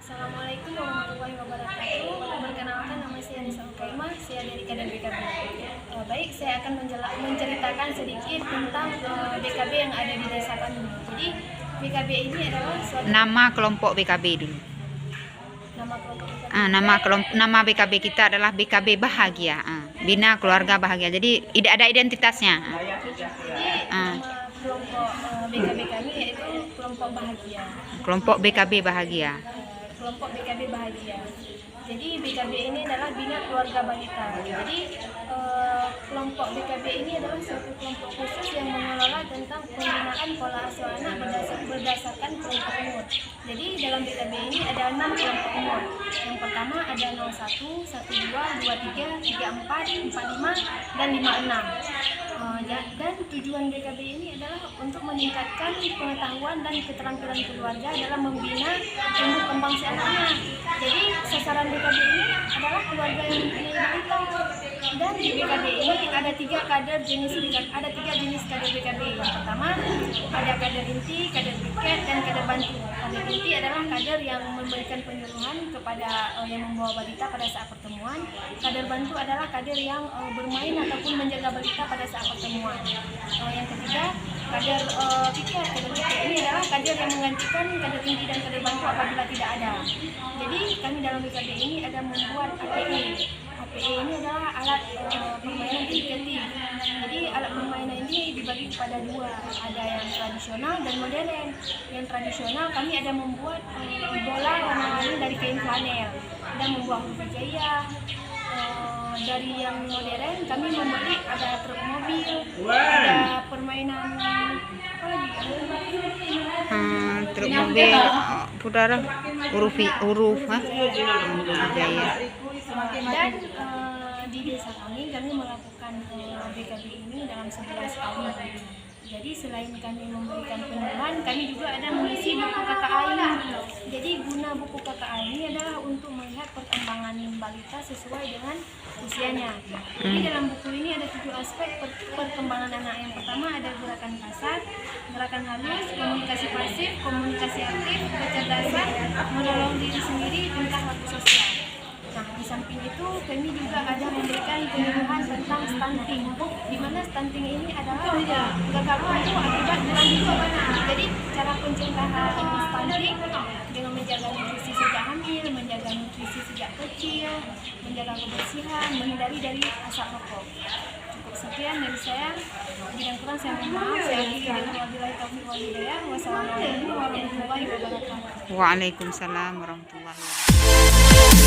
Assalamualaikum warahmatullahi wabarakatuh. Perkenalkan, nama saya Nisa Ukaimah, saya dari kader BKB. Baik, saya akan menceritakan sedikit tentang BKB yang ada di desa kami. Jadi BKB ini adalah suatu Nama kelompok BKB dulu. nama kelompok BKB. Nama BKB kita adalah BKB Bahagia. Bina Keluarga Bahagia. Jadi tidak ada identitasnya. Jadi nama kelompok BKB kami yaitu kelompok bahagia. Kelompok BKB Bahagia. Kelompok BKB Bahagia. Jadi BKB ini adalah Bina Keluarga Balita. Jadi kelompok BKB ini adalah suatu kelompok khusus yang mengelola tentang pembinaan pola asuh anak berdasarkan kelompok umur. Jadi dalam BKB ini ada 6 kelompok umur. Yang pertama ada 01, 12, 23, 34, 45, dan 56. Dan tujuan BKB ini adalah untuk meningkatkan pengetahuan dan keterampilan keluarga dalam membina tumbuh kembang si anak-anak. Jadi sasaran BKB ini adalah keluarga yang mempunyai balita. Dan di BKB ini ada tiga jenis kader BKB. Yang pertama ada kader inti, kader piket, dan kader bantu. Kader inti adalah kader yang memberikan penyuluhan kepada yang membawa balita pada saat pertemuan. Kader bantu adalah kader yang bermain ataupun menjaga balita pada saat pertemuan. Yang ketiga kader piket. Kader piket ini adalah kader yang menggantikan kader inti dan kader bantu apabila tidak ada. Jadi kami dalam BKB ini ada membuat APE. APE ini adalah alat permainan tiketing. Jadi alat permainan ini dibagi kepada dua, ada yang tradisional dan modern. Yang tradisional kami ada membuat bola warna-warni dari kain flanel dan membuat huruf hijaiyah. Dari yang modern kami membeli ada truk mobil, ada permainan apa lagi? Truk mobil, pudara, huruf Jaya. Dan di desa kami melakukan BKB ini dalam 11 tahun. Jadi selain kami memberikan penyuluhan, kami juga ada mengisi buku KKA ini. Jadi guna buku KKA ini adalah untuk melihat perkembangan balita sesuai dengan usianya. Jadi dalam buku ini ada 7 aspek perkembangan anak. Yang pertama ada gerakan kasar, gerakan halus, komunikasi pasif, komunikasi aktif, kecerdasan, menolong diri sendiri, tingkah laku sosial. Nah, di samping itu kami juga ada memberikan penyuluhan tentang stunting, di mana stunting ini adalah gagal itu akibat berlanjut. Jadi cara pencegahan stunting dengan menjaga nutrisi sejak hamil, menjaga nutrisi sejak kecil, menjaga kebersihan, menghindari dari asap rokok. Cukup sekian dari saya. Bila kurang saya mohon maaf. Saya akhiri dengan wabillahi taufiq wal hidayah. Wassalamualaikum warahmatullahi wabarakatuh. Waalaikumsalam warahmatullahi wabarakatuh.